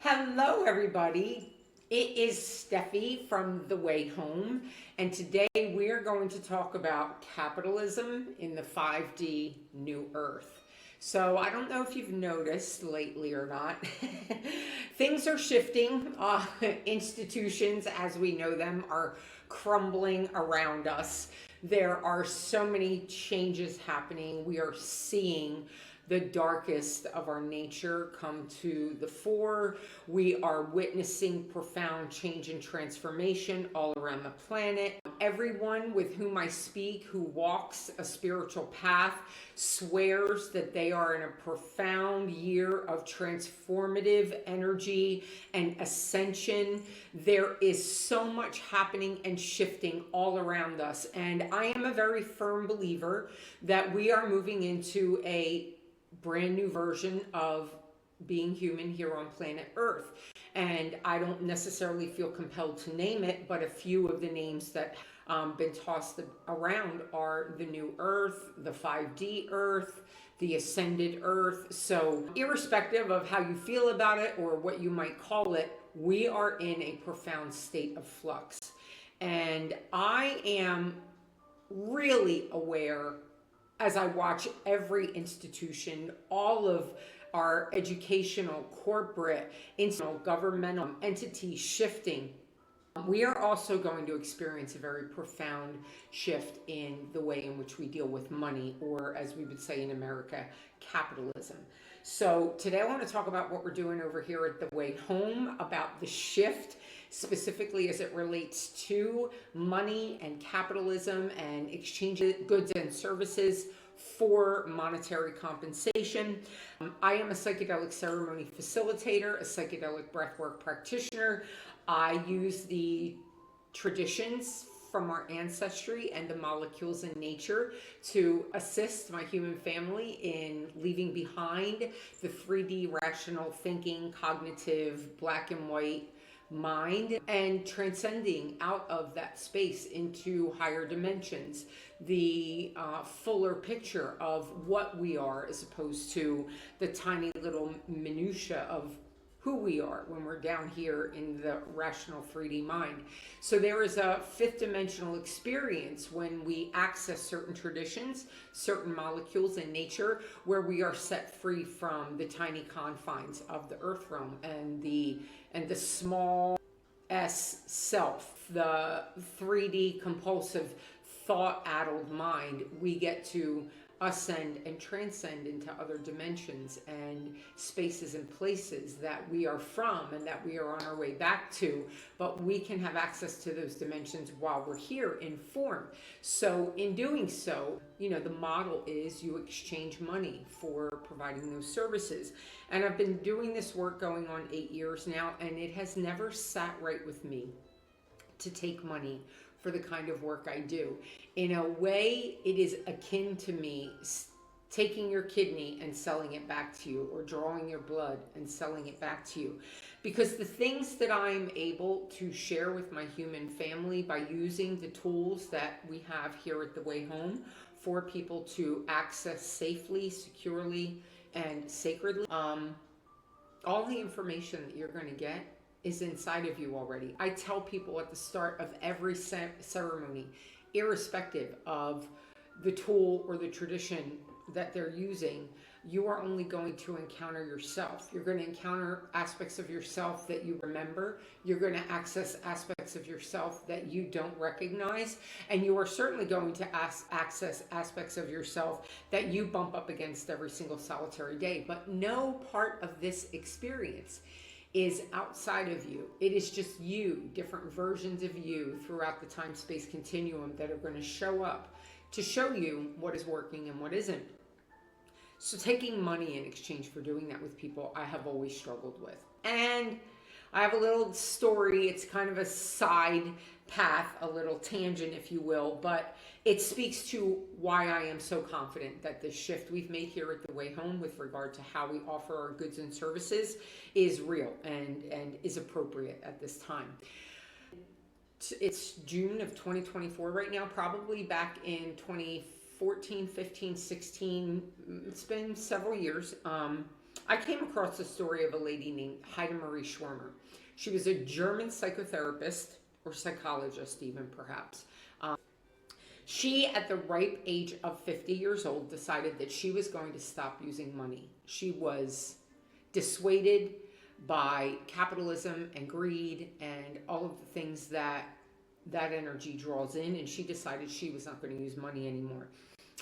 Hello, everybody. It is Steffi from The Way Home, and today we are going to talk about capitalism in the 5D New Earth. So, I don't know if you've noticed lately or not, things are shifting. Institutions, as we know them, are crumbling around us. There are so many changes happening. We are seeing the darkest of our nature come to the fore. We are witnessing profound change and transformation all around the planet. Everyone with whom I speak who walks a spiritual path swears that they are in a profound year of transformative energy and ascension. There is so much happening and shifting all around us. And I am a very firm believer that we are moving into a brand new version of being human here on planet Earth. And I don't necessarily feel compelled to name it, but a few of the names that been tossed around are the new Earth, the 5D Earth, the ascended Earth. So irrespective of how you feel about it or what you might call it, we are in a profound state of flux. And I am really aware as I watch every institution, all of our educational, corporate, governmental entities shifting. We are also going to experience a very profound shift in the way in which we deal with money, or as we would say in America, capitalism. So today I want to talk about what we're doing over here at The Way Home, about the shift, specifically as it relates to money and capitalism and exchange goods and services for monetary compensation. I am a psychedelic ceremony facilitator, a psychedelic breathwork practitioner. I use the traditions from our ancestry and the molecules in nature to assist my human family in leaving behind the 3D rational thinking, cognitive, black and white mind and transcending out of that space into higher dimensions, the fuller picture of what we are as opposed to the tiny little minutia of who we are when we're down here in the rational 3D mind. So there is a fifth dimensional experience when we access certain traditions, certain molecules in nature, where we are set free from the tiny confines of the earth realm and the small s self, the 3D compulsive thought-addled mind. We get to ascend and transcend into other dimensions and spaces and places that we are from and that we are on our way back to, but we can have access to those dimensions while we're here in form. So in doing so, the model is you exchange money for providing those services. And I've been doing this work going on 8 years now, and it has never sat right with me to take money for the kind of work I do. In a way, it is akin to me taking your kidney and selling it back to you, or drawing your blood and selling it back to you. Because the things that I'm able to share with my human family by using the tools that we have here at The Way Home for people to access safely, securely, and sacredly, all the information that you're going to get is inside of you already. I tell people at the start of every ceremony, irrespective of the tool or the tradition that they're using, you are only going to encounter yourself. You're going to encounter aspects of yourself that you remember. You're going to access aspects of yourself that you don't recognize. And you are certainly going to access aspects of yourself that you bump up against every single solitary day. But no part of this experience is outside of you. It is just you, different versions of you throughout the time-space continuum that are going to show up to show you what is working and what isn't. So taking money in exchange for doing that with people, I have always struggled with. And I have a little story. It's kind of a side path, a little tangent, if you will, but it speaks to why I am so confident that the shift we've made here at The Way Home with regard to how we offer our goods and services is real and is appropriate at this time. It's June of 2024 right now, probably back in 2014, 15, 16. It's been several years. I came across the story of a lady named Heide Marie Schwimmer. She was a German psychotherapist, or psychologist even perhaps. She, at the ripe age of 50 years old, decided that she was going to stop using money. She was dissuaded by capitalism and greed and all of the things that that energy draws in, and she decided she was not going to use money anymore.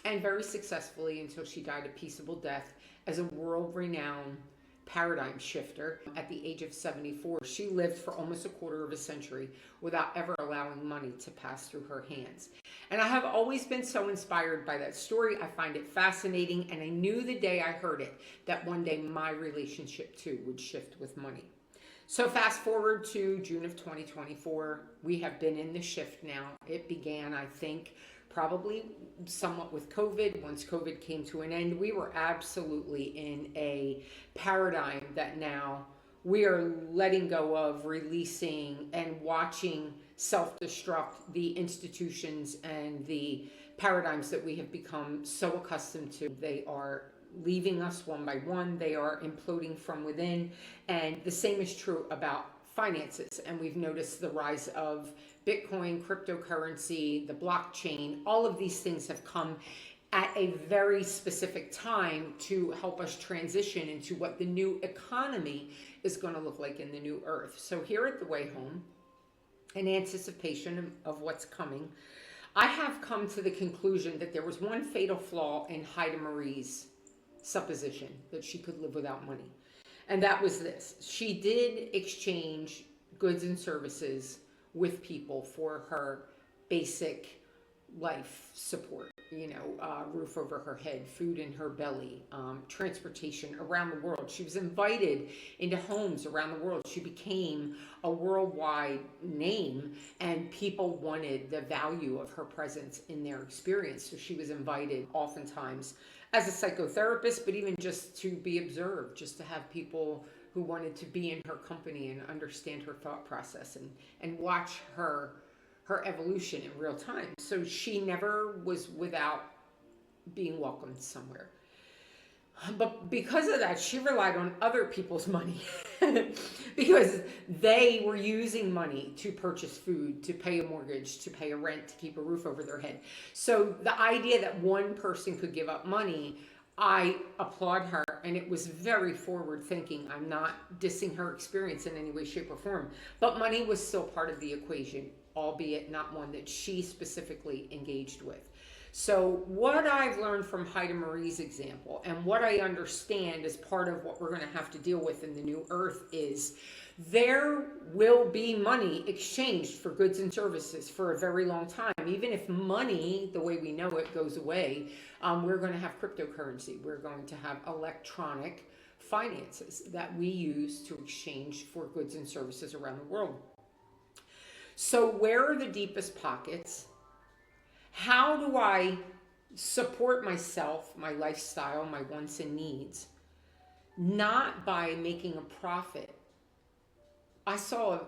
And very successfully, until she died a peaceable death as a world-renowned paradigm shifter at the age of 74. She lived for almost a quarter of a century without ever allowing money to pass through her hands. And I have always been so inspired by that story. I find it fascinating, and I knew the day I heard it that one day my relationship too would shift with money. So fast forward to June of 2024, we have been in the shift now. It began, I think, probably somewhat with COVID. Once COVID came to an end, we were absolutely in a paradigm that now we are letting go of, releasing, and watching self-destruct the institutions and the paradigms that we have become so accustomed to. They are leaving us one by one. They are imploding from within. And the same is true about finances. And we've noticed the rise of Bitcoin, cryptocurrency, the blockchain. All of these things have come at a very specific time to help us transition into what the new economy is going to look like in the new earth. So here at the way home, in anticipation of what's coming, I have come to the conclusion that there was one fatal flaw in Heide Marie's supposition that she could live without money. And that was this. She did exchange goods and services with people for her basic life support, roof over her head, food in her belly, transportation around the world. She was invited into homes around the world. She became a worldwide name, and people wanted the value of her presence in their experience. So she was invited oftentimes as a psychotherapist, but even just to be observed, just to have people who wanted to be in her company and understand her thought process and watch her evolution in real time. So she never was without being welcomed somewhere. But because of that, she relied on other people's money because they were using money to purchase food, to pay a mortgage, to pay a rent, to keep a roof over their head. So the idea that one person could give up money, I applaud her, and it was very forward thinking. I'm not dissing her experience in any way, shape, or form, but money was still part of the equation, albeit not one that she specifically engaged with. So what I've learned from Heide Marie's example, and what I understand as part of what we're going to have to deal with in the new earth, is there will be money exchanged for goods and services for a very long time. Even if money, the way we know it, goes away, we're going to have cryptocurrency. We're going to have electronic finances that we use to exchange for goods and services around the world. So where are the deepest pockets? How do I support myself, my lifestyle, my wants and needs? Not by making a profit. I saw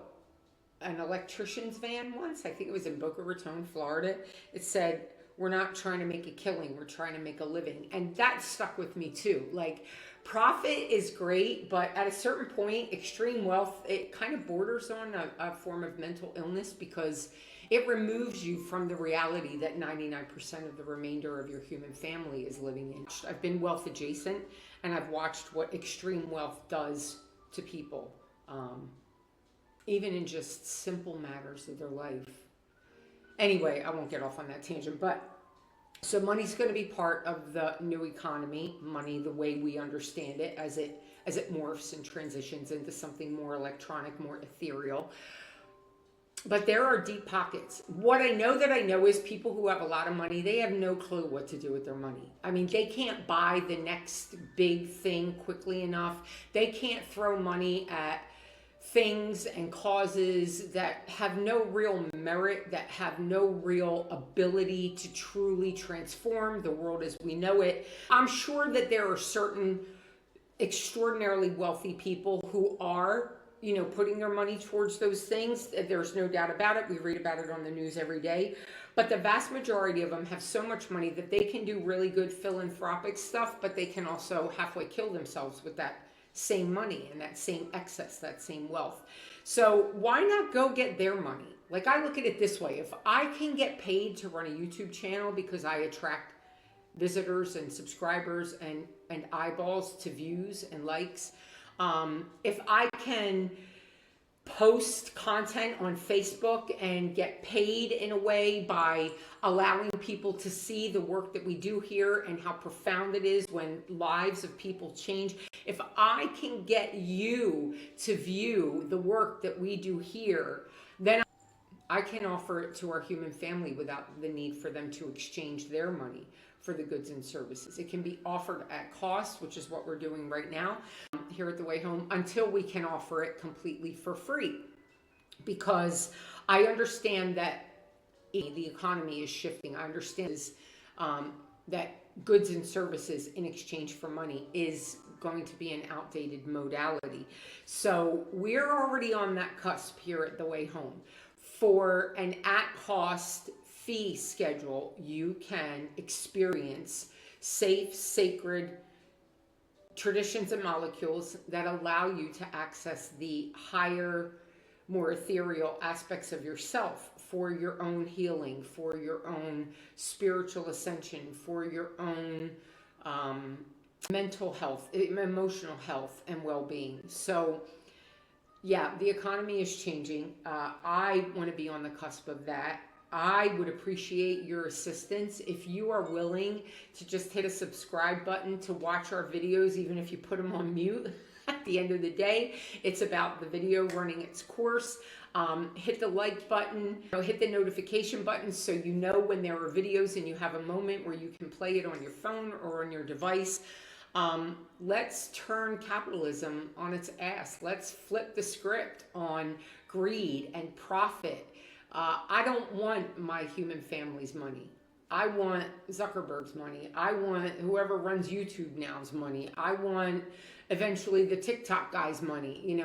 an electrician's van once, I think it was in Boca Raton, Florida. It said, "We're not trying to make a killing, we're trying to make a living." And that stuck with me too. Like, profit is great, but at a certain point, extreme wealth, it kind of borders on a form of mental illness, because it removes you from the reality that 99% of the remainder of your human family is living in. I've been wealth adjacent, and I've watched what extreme wealth does to people, even in just simple matters of their life. Anyway, I won't get off on that tangent, but so money's going to be part of the new economy, money the way we understand it, as it morphs and transitions into something more electronic, more ethereal. But there are deep pockets. What I know is people who have a lot of money, they have no clue what to do with their money. I mean, they can't buy the next big thing quickly enough. They can't throw money at things and causes that have no real merit, that have no real ability to truly transform the world as we know it. I'm sure that there are certain extraordinarily wealthy people who are, putting their money towards those things. There's no doubt about it. We read about it on the news every day. But the vast majority of them have so much money that they can do really good philanthropic stuff, but they can also halfway kill themselves with that same money and that same excess, that same wealth. So why not go get their money? Like, I look at it this way: if I can get paid to run a YouTube channel because I attract visitors and subscribers and eyeballs to views and likes, if I can post content on Facebook and get paid in a way by allowing people to see the work that we do here and how profound it is when lives of people change. If I can get you to view the work that we do here, then I can offer it to our human family without the need for them to exchange their money for the goods and services. It can be offered at cost, which is what we're doing right now here at The Way Home, until we can offer it completely for free. Because I understand that the economy is shifting. I understand that goods and services in exchange for money is going to be an outdated modality. So we're already on that cusp here at The Way Home. For an at-cost fee schedule, you can experience safe, sacred traditions and molecules that allow you to access the higher, more ethereal aspects of yourself for your own healing, for your own spiritual ascension, for your own mental health, emotional health, and well-being. So yeah, the economy is changing. I want to be on the cusp of that. I would appreciate your assistance if you are willing to just hit a subscribe button to watch our videos, even if you put them on mute. At the end of the day, it's about the video running its course. Hit the like button, hit the notification button so you know when there are videos and you have a moment where you can play it on your phone or on your device. Let's turn capitalism on its ass. Let's flip the script on greed and profit. I don't want my human family's money. I want Zuckerberg's money. I want whoever runs YouTube now's money. I want eventually the TikTok guy's money.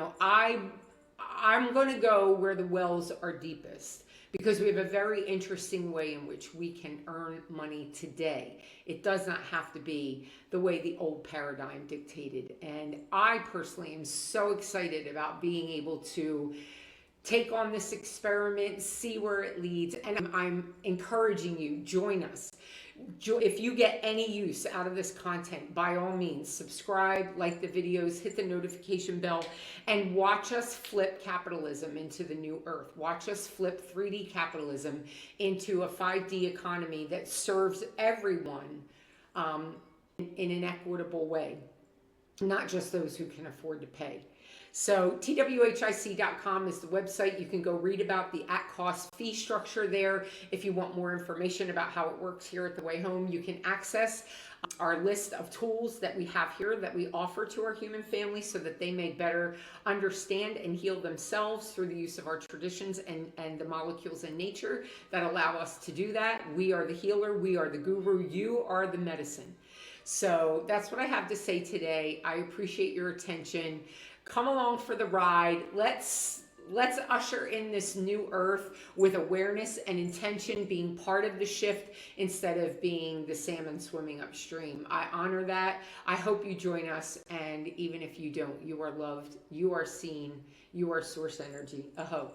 I'm going to go where the wells are deepest, because we have a very interesting way in which we can earn money today. It does not have to be the way the old paradigm dictated. And I personally am so excited about being able to take on this experiment, see where it leads, and I'm encouraging you, join us. If you get any use out of this content, by all means, subscribe, like the videos, hit the notification bell, and watch us flip capitalism into the new earth. Watch us flip 3D capitalism into a 5D economy that serves everyone in an equitable way, not just those who can afford to pay. So twhic.com is the website. You can go read about the at-cost fee structure there. If you want more information about how it works here at The Way Home, you can access our list of tools that we have here that we offer to our human family so that they may better understand and heal themselves through the use of our traditions and the molecules in nature that allow us to do that. We are the healer. We are the guru. You are the medicine. So that's what I have to say today. I appreciate your attention. Come along for the ride. Let's usher in this new earth with awareness and intention, being part of the shift instead of being the salmon swimming upstream. I honor that. I hope you join us. And even if you don't, you are loved, you are seen, you are source energy. Aho.